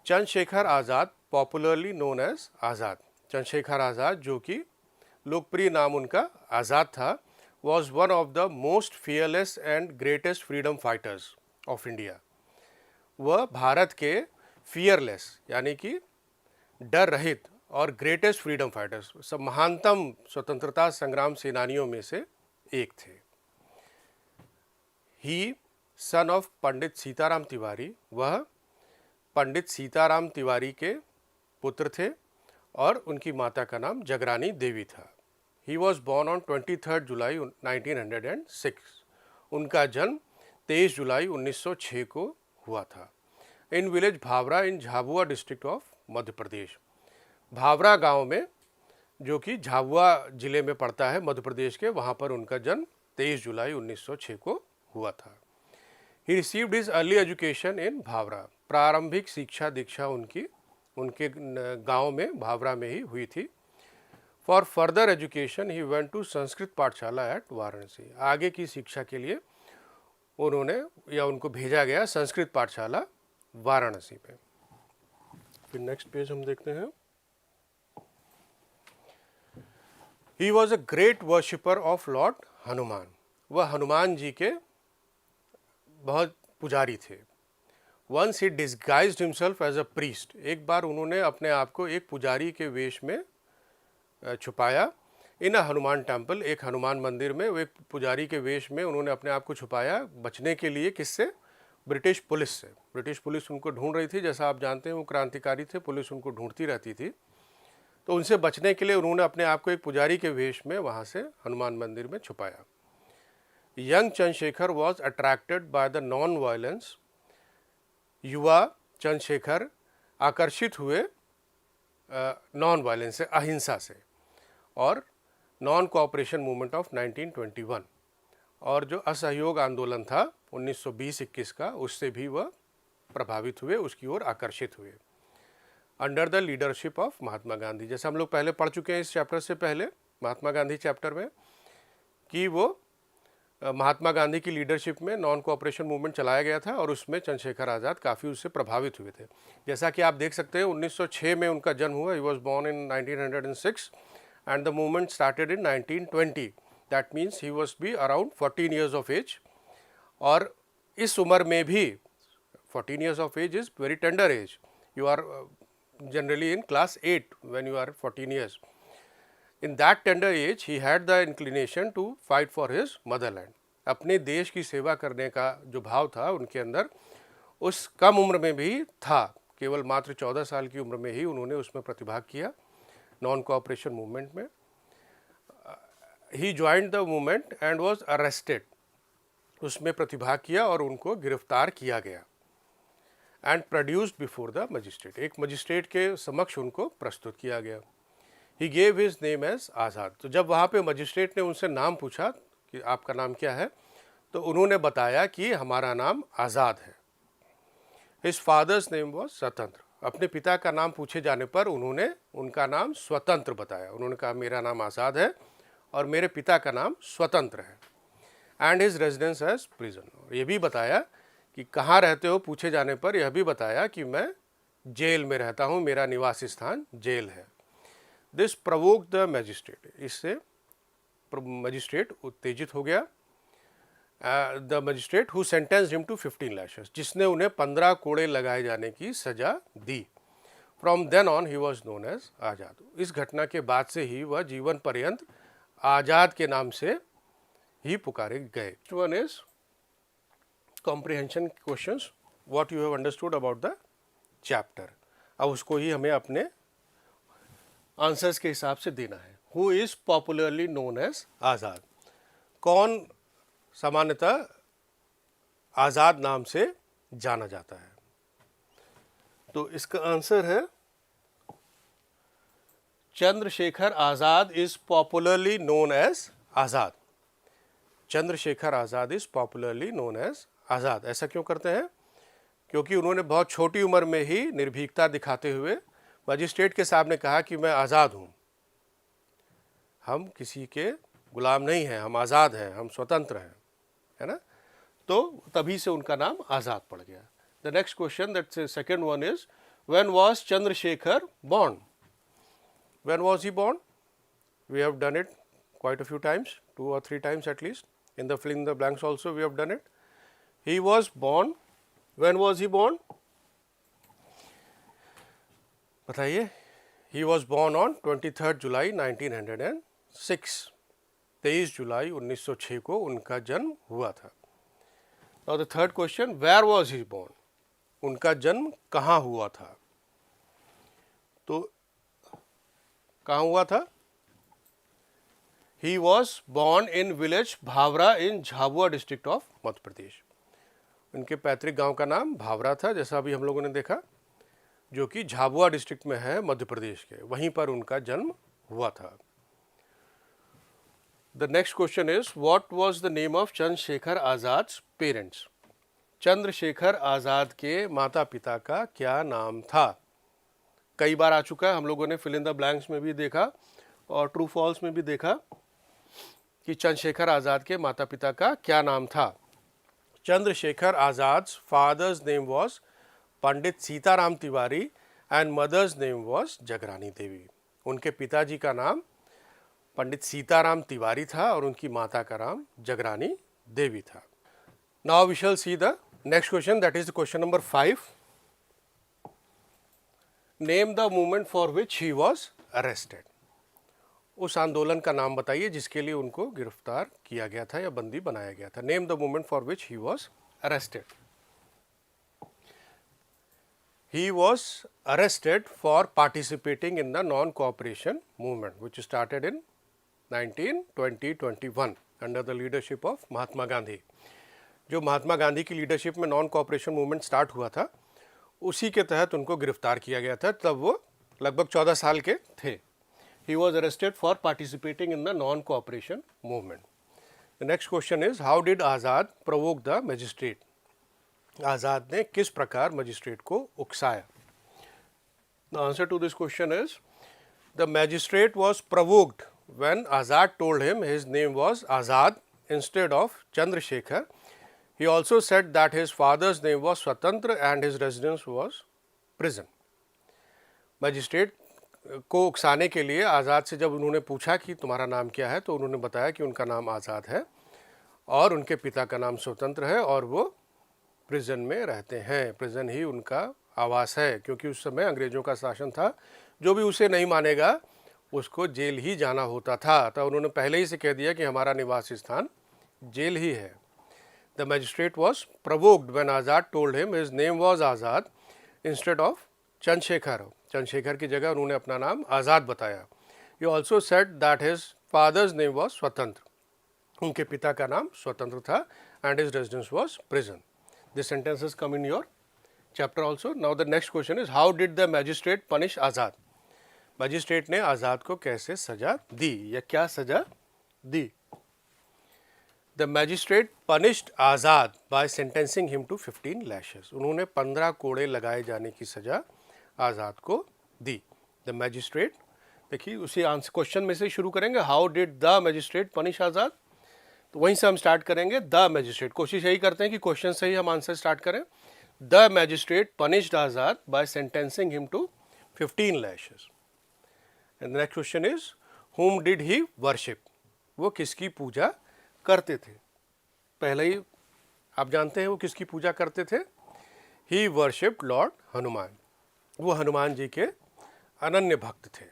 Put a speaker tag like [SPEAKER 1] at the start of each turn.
[SPEAKER 1] Chandrashekhar Azad popularly known as Azad. Chandrashekhar आज़ाद, जो कि लोकप्रिय नाम उनका आज़ाद था, was one of the most fearless and greatest freedom fighters of India. वह भारत के फियरलेस यानी कि डर रहित और ग्रेटेस्ट फ्रीडम फाइटर्स, सब महानतम स्वतंत्रता संग्राम सेनानियों में से एक थे। ही सन ऑफ पंडित सीताराम तिवारी, वह पंडित सीताराम तिवारी के पुत्र थे और उनकी माता का नाम जगरानी देवी था। ही वॉज बॉर्न ऑन 23 जुलाई 1906। उनका जन्म 23 जुलाई 1906 को हुआ था in village Bhavra in Jhabua district of Madhya Pradesh. Bhavra गांव में, जो कि झाबुआ जिले में पड़ता है मध्य प्रदेश के, वहां पर उनका जन्म 23 जुलाई 1906 को हुआ था। He received his early education in Bhavra. प्रारंभिक शिक्षा दीक्षा उनके गांव में भावरा में ही हुई थी। For further education he went to Sanskrit pathshala at Varanasi. आगे की शिक्षा के लिए उनको भेजा गया संस्कृत पाठशाला वाराणसी में। फिर नेक्स्ट पेज हम देखते हैं। He was a great worshipper of lord Hanuman. वह हनुमान जी के बहुत पुजारी थे। Once he disguised himself as a priest. एक बार उन्होंने अपने आप को एक पुजारी के वेश में छुपाया। इन अ हनुमान टेम्पल, एक हनुमान मंदिर में वो एक पुजारी के वेश में उन्होंने अपने आप को छुपाया, बचने के लिए। किससे? ब्रिटिश पुलिस से। ब्रिटिश पुलिस उनको ढूंढ रही थी। जैसा आप जानते हैं वो क्रांतिकारी थे, पुलिस उनको ढूंढती रहती थी। तो उनसे बचने के लिए उन्होंने अपने आप को एक पुजारी के वेश में वहाँ से हनुमान मंदिर में छुपाया। Young Chandrashekhar was attracted by the non violence. युवा चंद्रशेखर आकर्षित हुए नॉन वायलेंस से, अहिंसा से, और नॉन कोऑपरेशन मूवमेंट ऑफ 1921, और जो असहयोग आंदोलन था 1920-21 का, उससे भी वह प्रभावित हुए, उसकी ओर आकर्षित हुए। Under the leadership of Mahatma Gandhi. जैसे हम लोग पहले पढ़ चुके हैं इस चैप्टर से पहले, महात्मा गांधी चैप्टर में, कि वो महात्मा गांधी की लीडरशिप में नॉन कोऑपरेशन मूवमेंट चलाया गया था और उसमें चंद्रशेखर आज़ाद काफ़ी उससे प्रभावित हुए थे। जैसा कि आप देख सकते हैं 1906 में उनका जन्म हुआ। He was born in 1906 and the movement started in 1920। That means he was be around 14 years of age. और इस उम्र में भी 14 years of age is very tender age. You are generally in class 8 when you are 14 years. In that tender age he had the inclination to fight for his motherland. अपने देश की सेवा करने का जो भाव था उनके अंदर, उस कम उम्र में भी था। केवल मात्र 14 साल की उम्र में ही उन्होंने उसमें प्रतिभाग किया, नॉन कोऑपरेशन मूवमेंट में। He joined the movement and was arrested. उसमें प्रतिभाग किया और उनको गिरफ्तार किया गया। And produced before the magistrate. एक मजिस्ट्रेट के समक्ष उनको प्रस्तुत किया गया। He gave his name as Azad. तो जब वहाँ पे मजिस्ट्रेट ने उनसे नाम पूछा कि आपका नाम क्या है, तो उन्होंने बताया कि हमारा नाम आज़ाद है। हिज फादर्स नेम वॉज स्वतंत्र। अपने पिता का नाम पूछे जाने पर उन्होंने उनका नाम स्वतंत्र बताया। उन्होंने कहा मेरा नाम आज़ाद है और मेरे पिता का नाम स्वतंत्र है। And his residence as prison. ये भी बताया कि कहाँ रहते हो पूछे जाने पर यह भी बताया कि मैं जेल में रहता हूँ, मेरा निवास स्थान जेल है। This provoked the magistrate. इससे मजिस्ट्रेट उत्तेजित हो गया। The magistrate who sentenced him to 15 lashes. जिसने उन्हें 15 कोड़े लगाए जाने की सजा दी। From then on he was known as Azad. इस घटना के बाद से ही वह जीवन पर्यंत आज़ाद के नाम से ही पुकारे गए। One is comprehension questions, what you have understood about the chapter। अब उसको ही हमें अपने आंसर्स के हिसाब से देना है। Who is popularly known as आज़ाद। कौन सामान्यतः आज़ाद नाम से जाना जाता है? तो इसका आंसर है Chandrashekhar Azad is popularly known as Azad. Chandrashekhar Azad is popularly known as Azad. ऐसा क्यों करते हैं? क्योंकि उन्होंने बहुत छोटी उम्र में ही निर्भीकता दिखाते हुए मजिस्ट्रेट के सामने कहा कि मैं आज़ाद हूँ, हम किसी के गुलाम नहीं हैं, हम आज़ाद हैं, हम स्वतंत्र हैं, है ना। तो तभी से उनका नाम आज़ाद पड़ गया। The next question, that second one is When was Chandrasekhar born? When was he born? We have done it quite a few times, 2 or 3 times at least. In the fill in the blanks also we have done it. He was born. When was he born? बताइए. He was born on 23rd July 1906. 23 जुलाई 1906 को उनका जन्म हुआ था. Now the third question, where was he born? उनका जन्म कहाँ हुआ था? तो कहाँ हुआ था? He was born in village भावरा in Jhabua district of Madhya Pradesh. उनके पैतृक गांव का नाम भावरा था, जैसा अभी हम लोगों ने देखा, जो कि झाबुआ डिस्ट्रिक्ट में है मध्य प्रदेश के. वहीं पर उनका जन्म हुआ था. The next question is, what was the name of Chandrashekhar Azad's parents? Chandrashekhar Azad के माता पिता का क्या नाम था? कई बार आ चुका है, हम लोगों ने फिल इन द ब्लैंक्स में भी देखा और ट्रू फॉल्स में भी देखा कि चंद्रशेखर आज़ाद के माता पिता का क्या नाम था. Chandrashekhar Azad's father's name was Pandit Sitaram Tiwari and mother's name was Jagrani Devi. उनके पिताजी का नाम पंडित सीताराम तिवारी था और उनकी माता का नाम जगरानी देवी था. Now we shall see the next question, that is the question number 5. Name the movement for which he was arrested. उस आंदोलन का नाम बताइए जिसके लिए उनको गिरफ्तार किया गया था या बंदी बनाया गया था. Name the movement for which he was arrested. He was arrested for participating in the non-cooperation movement which started in 1920-21 under the leadership of Mahatma Gandhi. जो महात्मा गांधी की लीडरशिप में नॉन कोऑपरेशन मूवमेंट स्टार्ट हुआ था, उसी के तहत उनको गिरफ्तार किया गया था. तब वो लगभग 14 साल के थे. He was arrested for participating in the non-cooperation movement. The next question is, how did Azad provoke the magistrate? आज़ाद ने किस प्रकार मजिस्ट्रेट को उकसाया? The answer to this question is, the magistrate was provoked when Azad told him his name was Azad instead of Chandrasekhar. He also said that his father's name was Swatantra and his residence was prison. Magistrate को उकसाने के लिए आज़ाद से जब उन्होंने पूछा कि तुम्हारा नाम क्या है, तो उन्होंने बताया कि उनका नाम आज़ाद है और उनके पिता का नाम स्वतंत्र है और वो प्रिजन में रहते हैं. प्रिजन ही उनका आवास है, क्योंकि उस समय अंग्रेज़ों का शासन था. जो भी उसे नहीं मानेगा उसको जेल ही जाना होता था. तो उन्होंने पहले ही से कह दिया कि हमारा निवास स्थान जेल ही है. The magistrate was provoked when Azad told him his name was Azad instead of Chandrashekhar. Chandrashekhar की जगह उन्होंने अपना नाम आज़ाद बताया. He also said that his father's name was स्वतंत्र. उनके पिता का नाम स्वतंत्र था and his residence was prison. This sentences come in your chapter also. Now the next question is, how did the magistrate punish Azad? Magistrate ने आज़ाद को कैसे सजा दी या क्या सजा दी? The magistrate punished Azad by sentencing him to 15 lashes. उन्होंने 15 कोड़े लगाए जाने की सजा आज़ाद को दी. The magistrate, देखिए उसी आंसर क्वेश्चन में से शुरू करेंगे. How did the magistrate punish Azad? तो वहीं से हम स्टार्ट करेंगे. द मैजिस्ट्रेट, कोशिश यही करते हैं कि क्वेश्चन से ही हम आंसर स्टार्ट करें. The magistrate punished Azad by sentencing him to 15 lashes. And the next question is, whom did he worship? वो किसकी पूजा करते थे? पहले ही आप जानते हैं वो किसकी पूजा करते थे. ही वर्शिप्ड लॉर्ड हनुमान. वो हनुमान जी के अनन्य भक्त थे.